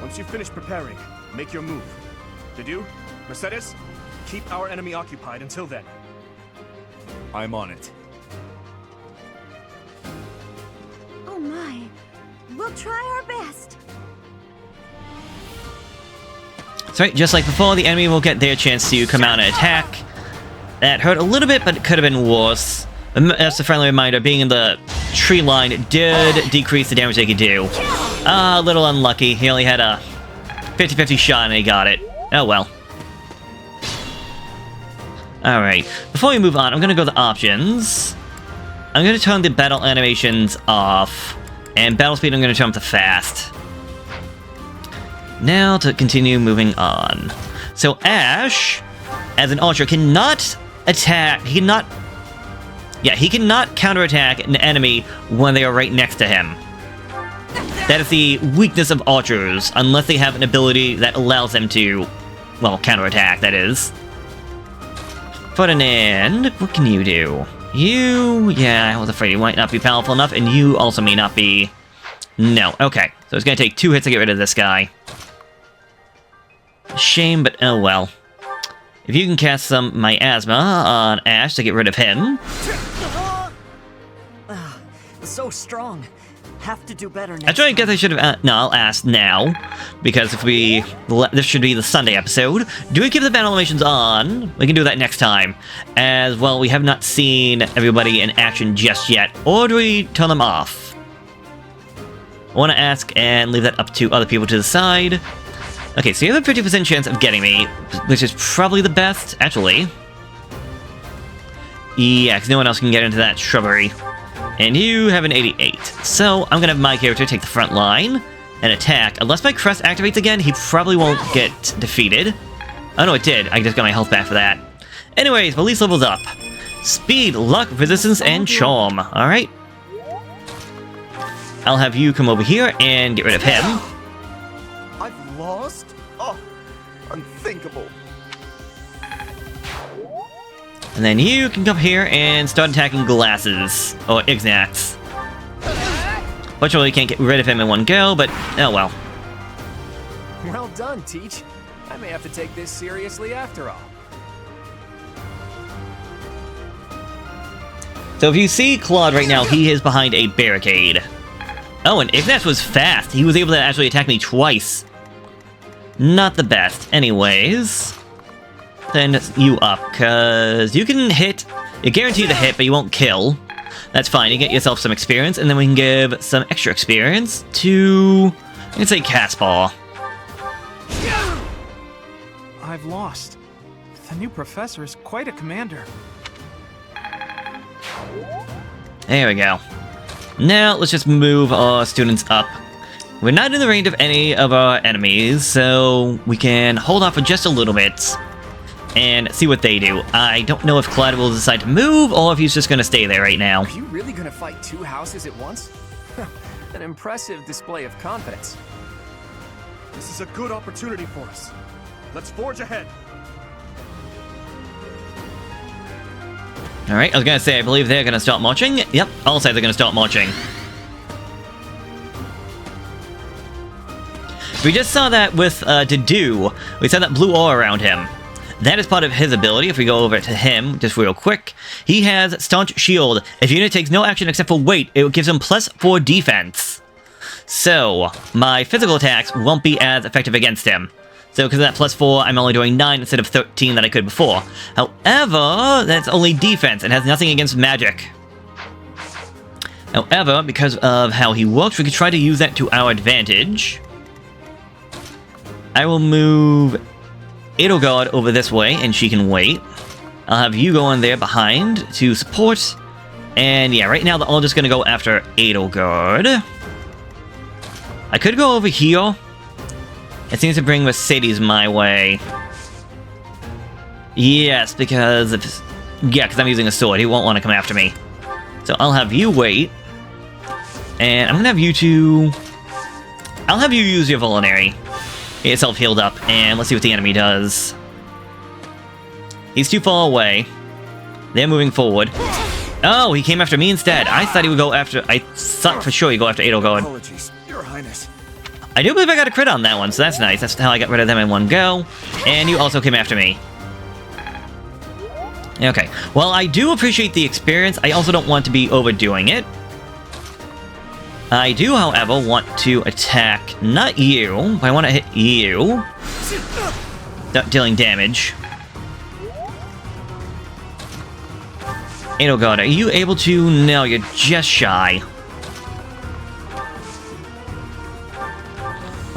Once you finish preparing, make your move. Did you, Mercedes? Keep our enemy occupied until then. I'm on it. Oh my. We'll try our best. So, just like before, the enemy will get their chance to come out and attack. That hurt a little bit, but it could have been worse. That's a friendly reminder, being in the tree line did decrease the damage they could do. A little unlucky. He only had a 50-50 shot and he got it. Oh well. Alright, before we move on, I'm gonna go to options. I'm gonna turn the battle animations off. And battle speed, I'm gonna turn up to fast. Now to continue moving on. So Ash, as an archer, cannot attack. He cannot counterattack an enemy when they are right next to him. That is the weakness of archers, unless they have an ability that allows them to, well, counterattack, that is. Ferdinand, what can you do? You, yeah, I was afraid you might not be powerful enough, and you also may not be. No, okay. So it's gonna take 2 hits to get rid of this guy. Shame, but oh well. If you can cast some miasma on Ash to get rid of him. So strong. Have to do better next Actually, I guess I should have. No, I'll ask now, because if we, this should be the Sunday episode. Do we keep the battle animations on? We can do that next time. As well, we have not seen everybody in action just yet. Or do we turn them off? I want to ask and leave that up to other people to decide. Okay, so you have a 50% chance of getting me, which is probably the best, actually. Yeah, because no one else can get into that shrubbery. And you have an 88. So, I'm going to have my character take the front line and attack. Unless my crest activates again, he probably won't get defeated. Oh no, it did. I just got my health back for that. Anyways, Valise levels up. Speed, luck, resistance, and charm. Alright. I'll have you come over here and get rid of him. I've lost? Oh, unthinkable. And then you can come here and start attacking Glasses, or Ignatz. Fortunately, you can't get rid of him in one go, but oh well. Well done, Teach. I may have to take this seriously after all. So if you see Claude right now, he is behind a barricade. Oh, and Ignatz was fast. He was able to actually attack me twice. Not the best. Anyways, then you up, because you can hit. You're guaranteed to hit, but you won't kill. That's fine. You get yourself some experience, and then we can give some extra experience to, I can say, Caspar. I've lost. The new professor is quite a commander. There we go. Now, let's just move our students up. We're not in the range of any of our enemies, so we can hold off for just a little bit and see what they do. I don't know if Clyde will decide to move, or if he's just going to stay there right now. Are you really going to fight 2 houses at once? An impressive display of confidence. This is a good opportunity for us. Let's forge ahead. Alright, I was going to say, I believe they're going to start marching. Yep, all sides are going to start marching. We just saw that with Dedu. We saw that blue aura around him. That is part of his ability. If we go over to him, just real quick, he has Staunch Shield. If the unit takes no action except for weight, it gives him +4 defense. So, my physical attacks won't be as effective against him. So, because of that +4, I'm only doing 9 instead of 13 that I could before. However, that's only defense and has nothing against magic. However, because of how he works, we could try to use that to our advantage. I will move Edelgard over this way, and she can wait. I'll have you go in there behind to support. And yeah, right now they're all just gonna go after Edelgard. I could go over here. It seems to bring Mercedes my way. Yes, because if... Yeah, because I'm using a sword. He won't want to come after me. So I'll have you wait. And I'm gonna have you two... I'll have you use your Vulnerary. Get yourself healed up, and let's see what the enemy does. He's too far away. They're moving forward. Oh, he came after me instead. I thought he would go after... I thought for sure he'd go after Edelgard. Apologies, Your Highness. I do believe I got a crit on that one, so that's nice. That's how I got rid of them in one go. And you also came after me. Okay. Well, I do appreciate the experience. I also don't want to be overdoing it. I do, however, want to attack not you, but I want to hit you. Dealing damage. Edelgard, are you able to? No, you're just shy.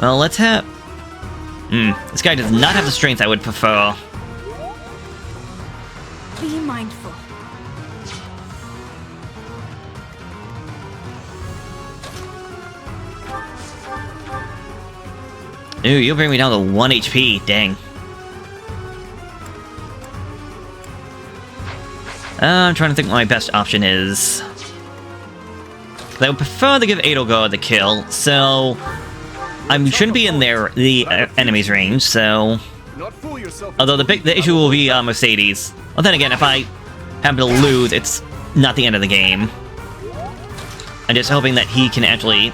Well, let's have... this guy does not have the strength I would prefer. Be mindful. Ooh, you'll bring me down to 1 HP. Dang. I'm trying to think what my best option is. I would prefer to give Edelgard the kill, so... I shouldn't be in the enemy's range, so... Although the issue will be Mercedes. Well, then again, if I happen to lose, it's not the end of the game. I'm just hoping that he can actually...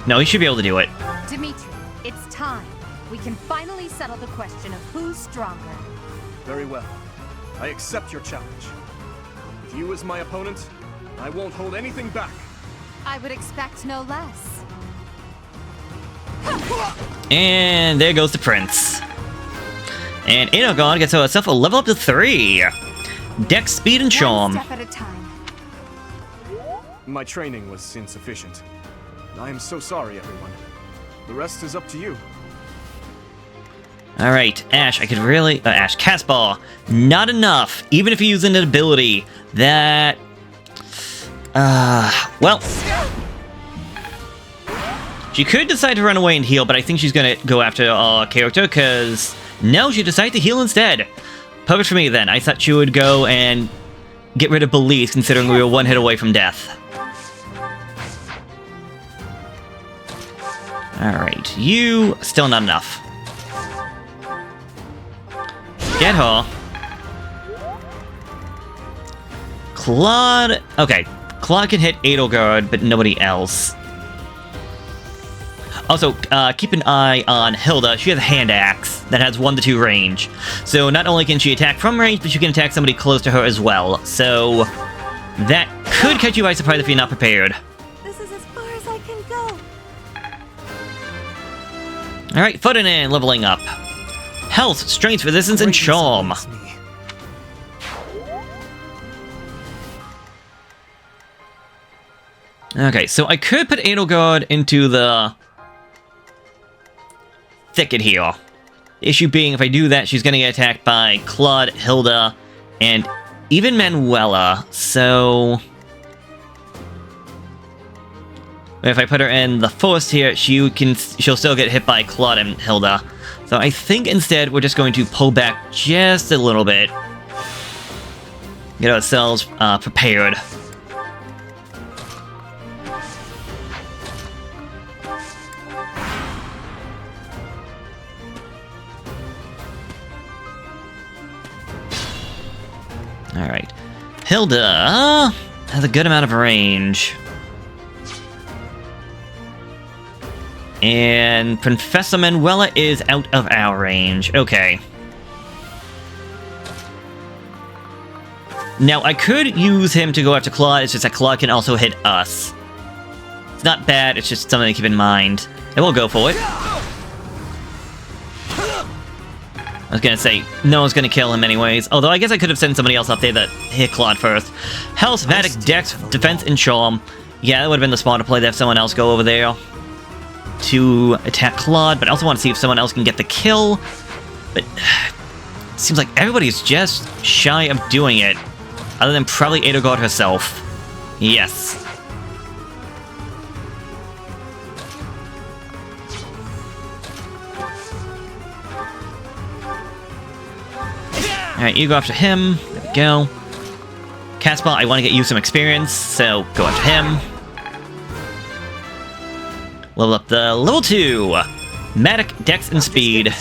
No, he should be able to do it. Dimitri, it's time. We can finally settle the question of who's stronger. Very well. I accept your challenge. With you as my opponent, I won't hold anything back. I would expect no less. And there goes the prince. And Edelgard gets herself a level up to 3. Dex, speed, and charm. One step at a time. My training was insufficient. I am so sorry, everyone. The rest is up to you. Alright, Ash, I could really... Ash, Castball. Not enough. Even if you use an ability that... well... She could decide to run away and heal, but I think she's gonna go after our character, because... No, she decided to heal instead. Perfect for me, then. I thought she would go and get rid of Belize, considering we were one hit away from death. Alright, you... Still not enough. Get her. Claude... Okay, Claude can hit Edelgard, but nobody else. Also, keep an eye on Hilda. She has a hand axe that has 1 to 2 range. So not only can she attack from range, but she can attack somebody close to her as well. So that could catch you by surprise if you're not prepared. This is as far as I can go. Alright, Ferdinand leveling up. Health, strength, resistance, and charm. Okay, so I could put Edelgard into the thicket here. The issue being, if I do that, she's gonna get attacked by Claude, Hilda, and even Manuela, so... If I put her in the forest here, she'll still get hit by Claude and Hilda. So I think instead we're just going to pull back just a little bit. Get ourselves prepared. Alright. Hilda has a good amount of range. And Professor Manuela is out of our range. Okay. Now, I could use him to go after Claude, it's just that Claude can also hit us. It's not bad, it's just something to keep in mind. And we'll go for it. I was gonna say, no one's gonna kill him anyways. Although I guess I could have sent somebody else up there that hit Claude first. Health, Vatic, Dex, Defense, and Charm. Yeah, that would have been the smarter play to have someone else go over there to attack Claude, but I also want to see if someone else can get the kill. But Seems like everybody's just shy of doing it. Other than probably Edelgard herself. Yes. Alright, you go after him. There we go. Caspar, I want to get you some experience, so go after him. Level up the level 2. Magic, Dex, and Speed.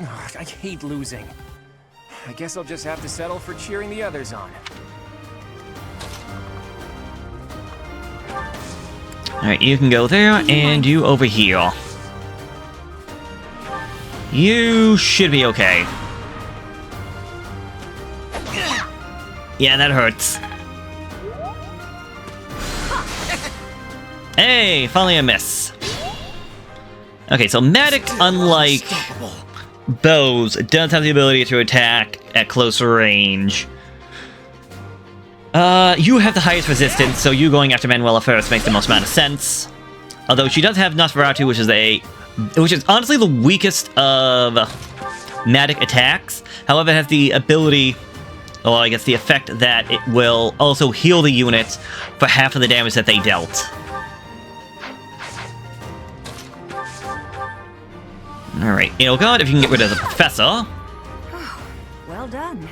Ugh, I hate losing. I guess I'll just have to settle for cheering the others on. Alright, you can go there, and you over here. You should be okay. Yeah, that hurts. Hey, finally a miss. Okay, so Magic, unlike bows, does have the ability to attack at closer range. You have the highest resistance, so you going after Manuela first makes the most amount of sense. Although she does have Nosferatu, which is honestly the weakest of Magic attacks. However, it has the ability, or I guess the effect, that it will also heal the units for half of the damage that they dealt. Alright, Edelgard, if you can get rid of the Professor. Well done.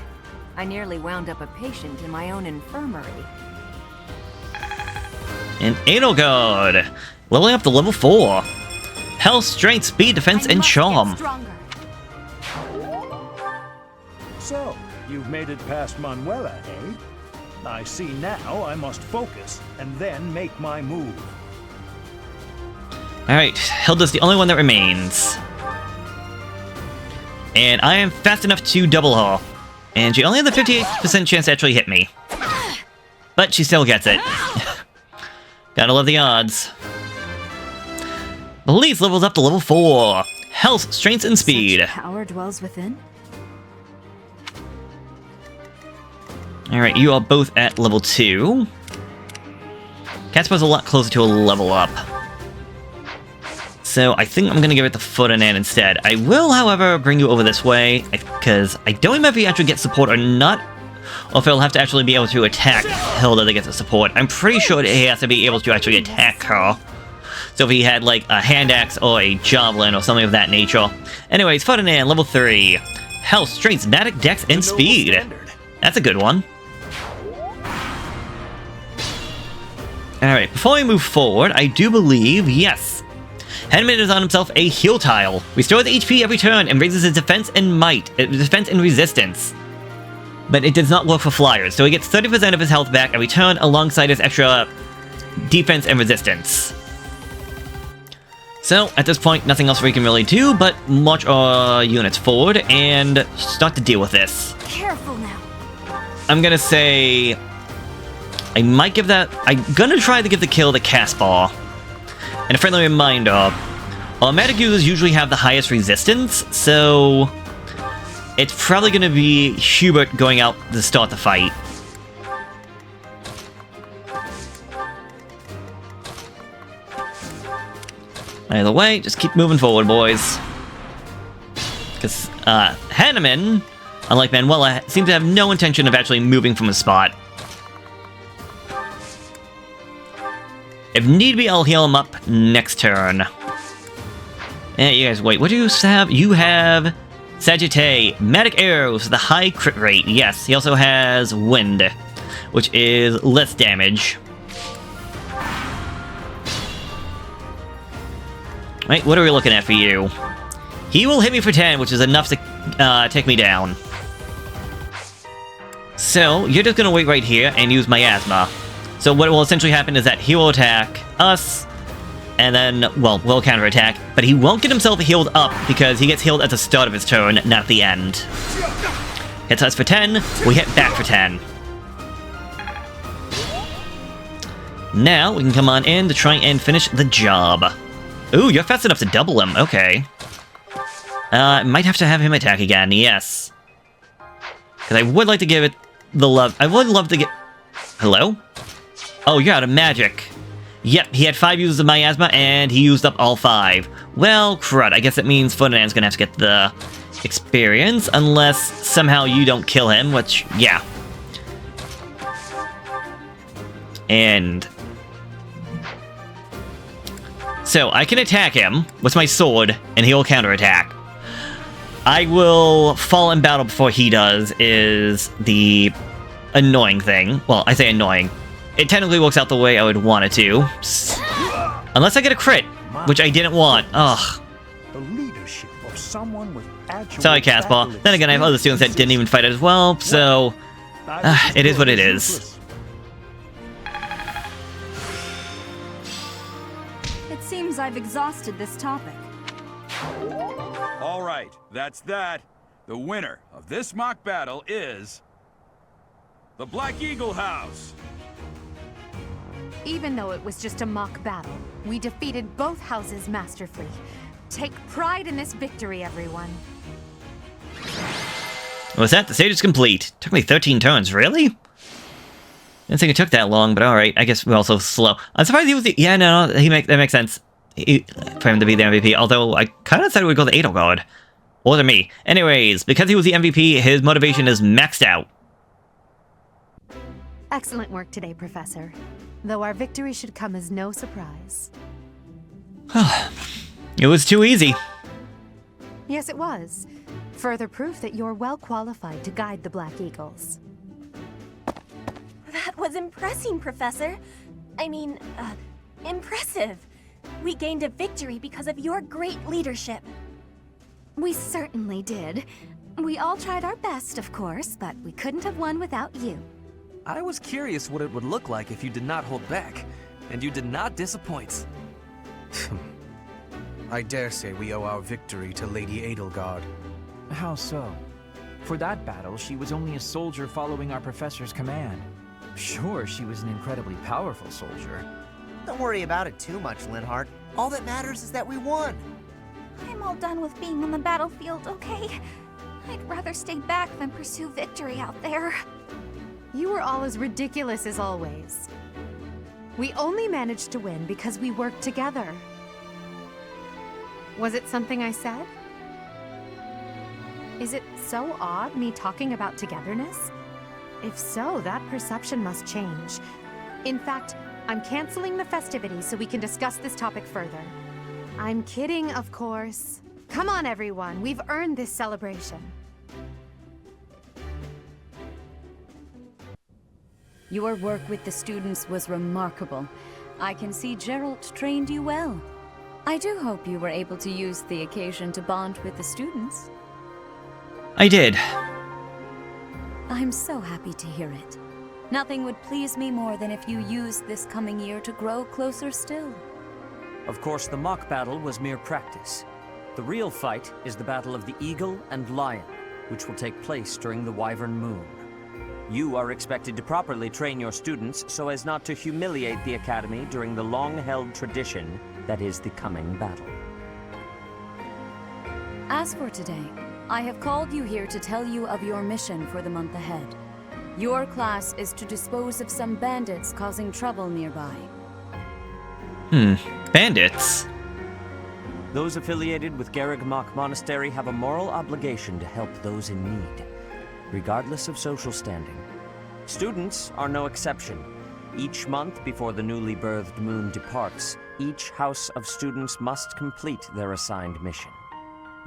I nearly wound up a patient in my own infirmary. And Edelgard, leveling up to level 4. Health, Strength, Speed, Defense, and Charm. So, you've made it past Manuela, eh? I see now I must focus and then make my move. Alright, Hilda's the only one that remains. And I am fast enough to double her. And she only has a 58% chance to actually hit me. But she still gets it. Gotta love the odds. Belief levels up to level 4. Health, Strength, and Speed. Such power dwells within? Alright, you are both at level 2. Caspar's a lot closer to a level up. So I think I'm going to give it to Ferdinand instead. I will, however, bring you over this way, because I don't remember if he actually gets support or not, or if he'll have to actually be able to attack Hilda to get the support. I'm pretty sure he has to be able to actually attack her. So if he had, like, a hand axe or a javelin or something of that nature. Anyways, Ferdinand, level 3. Health, Strength, Magic, Dex, and Speed. That's a good one. Alright, before we move forward, I do believe, yes, Hanneman is on himself a heal tile. Restores HP every turn and raises his defense and defense and resistance. But it does not work for flyers, so he gets 30% of his health back every turn alongside his extra defense and resistance. So, at this point, nothing else we can really do but march our units forward and start to deal with this. Careful now. I'm gonna say I might give that... I'm gonna try to give the kill to Caspar. And a friendly reminder, automatic users usually have the highest resistance, so it's probably gonna be Hubert going out to start the fight. Either way, just keep moving forward, boys. Because Hanneman, unlike Manuela, seems to have no intention of actually moving from his spot. If need be, I'll heal him up next turn. Hey, you guys, wait, what do you have? You have Sagittae, Magic Arrows, the high crit rate. Yes, he also has Wind, which is less damage. Wait, what are we looking at for you? He will hit me for 10, which is enough to take me down. So, you're just gonna wait right here and use Miasma. So what will essentially happen is that he will attack us, and then, well, we'll counterattack, but he won't get himself healed up because he gets healed at the start of his turn, not at the end. Hits us for 10, we hit back for 10. Now, we can come on in to try and finish the job. Ooh, you're fast enough to double him, okay. Might have to have him attack again, yes. Because I would like to give it the love... I would love to get... Hello? Oh, you're out of magic. Yep, he had 5 uses of Miasma, and he used up all 5. Well, crud, I guess that means Ferdinand's gonna have to get the experience, unless somehow you don't kill him, which, yeah. And so I can attack him with my sword, and he'll counterattack. I will fall in battle before he does, is the annoying thing. Well, I say annoying. It technically works out the way I would want it to. Unless I get a crit, which I didn't want. Ugh. The leadership of someone with actual Sorry, Caspar. Then again, I have other students that didn't even fight as well, so it is what it is. It seems I've exhausted this topic. All right, that's that. The winner of this mock battle is the Black Eagle House. Even though it was just a mock battle, we defeated both houses masterfully. Take pride in this victory, everyone. Was that? The stage is complete. Took me 13 turns, really? Didn't think it took that long, but alright. I guess we're also slow. I'm surprised he was the... Yeah, no, that makes sense. For him to be the MVP, although I kind of thought it would go to Edelgard. Or to me. Anyways, because he was the MVP, his motivation is maxed out. Excellent work today, Professor. Though our victory should come as no surprise. It was too easy. Yes, it was. Further proof that you're well qualified to guide the Black Eagles. That was impressive, Professor. I mean, impressive. We gained a victory because of your great leadership. We certainly did. We all tried our best, of course, but we couldn't have won without you. I was curious what it would look like if you did not hold back, and you did not disappoint. I dare say we owe our victory to Lady Edelgard. How so? For that battle, she was only a soldier following our professor's command. Sure, she was an incredibly powerful soldier. Don't worry about it too much, Linhardt. All that matters is that we won. I'm all done with being on the battlefield, okay? I'd rather stay back than pursue victory out there. You were all as ridiculous as always. We only managed to win because we worked together. Was it something I said? Is it so odd, me talking about togetherness? If so, that perception must change. In fact, I'm canceling the festivities so we can discuss this topic further. I'm kidding, of course. Come on, everyone. We've earned this celebration. Your work with the students was remarkable. I can see Geralt trained you well. I do hope you were able to use the occasion to bond with the students. I did. I'm so happy to hear it. Nothing would please me more than if you used this coming year to grow closer still. Of course, the mock battle was mere practice. The real fight is the Battle of the Eagle and Lion, which will take place during the Wyvern Moon. You are expected to properly train your students so as not to humiliate the Academy during the long-held tradition that is the coming battle. As for today, I have called you here to tell you of your mission for the month ahead. Your class is to dispose of some bandits causing trouble nearby. Bandits? Those affiliated with Garreg-Mach Monastery have a moral obligation to help those in need, regardless of social standing. Students are no exception. Each month before the newly birthed moon departs, each house of students must complete their assigned mission.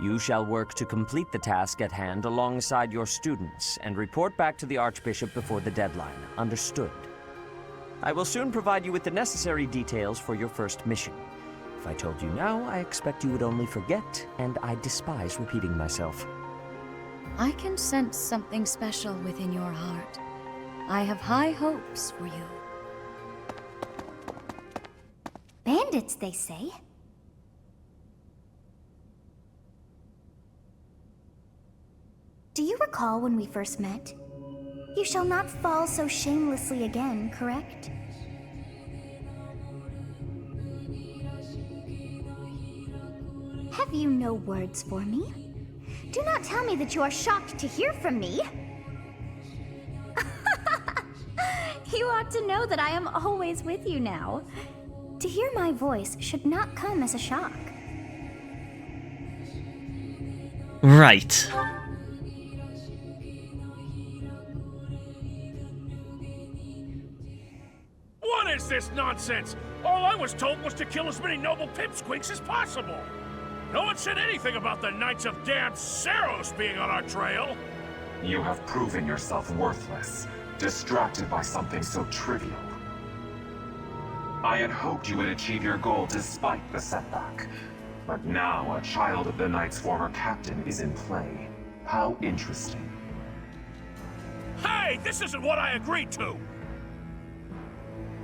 You shall work to complete the task at hand alongside your students and report back to the Archbishop before the deadline. Understood? I will soon provide you with the necessary details for your first mission. If I told you now, I expect you would only forget, and I despise repeating myself. I can sense something special within your heart. I have high hopes for you. Bandits, they say. Do you recall when we first met? You shall not fall so shamelessly again, correct? Have you no words for me? Do not tell me that you are shocked to hear from me. You ought to know that I am always with you now. To hear my voice should not come as a shock. Right. What is this nonsense? All I was told was to kill as many noble pipsqueaks as possible. No one said anything about the Knights of Damned Saros being on our trail. You have proven yourself worthless, distracted by something so trivial. I had hoped you would achieve your goal despite the setback. But now a child of the Knight's former captain is in play. How interesting. Hey, this isn't what I agreed to!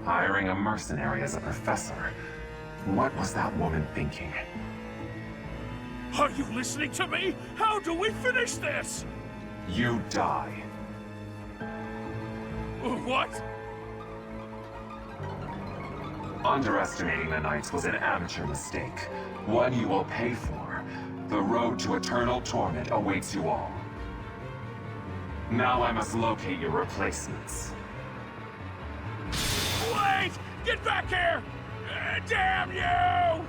Hiring a mercenary as a professor. What was that woman thinking? Are you listening to me? How do we finish this? You die. What? Underestimating the Knights was an amateur mistake. One you will pay for. The road to eternal torment awaits you all. Now I must locate your replacements. Wait! Get back here! Damn you!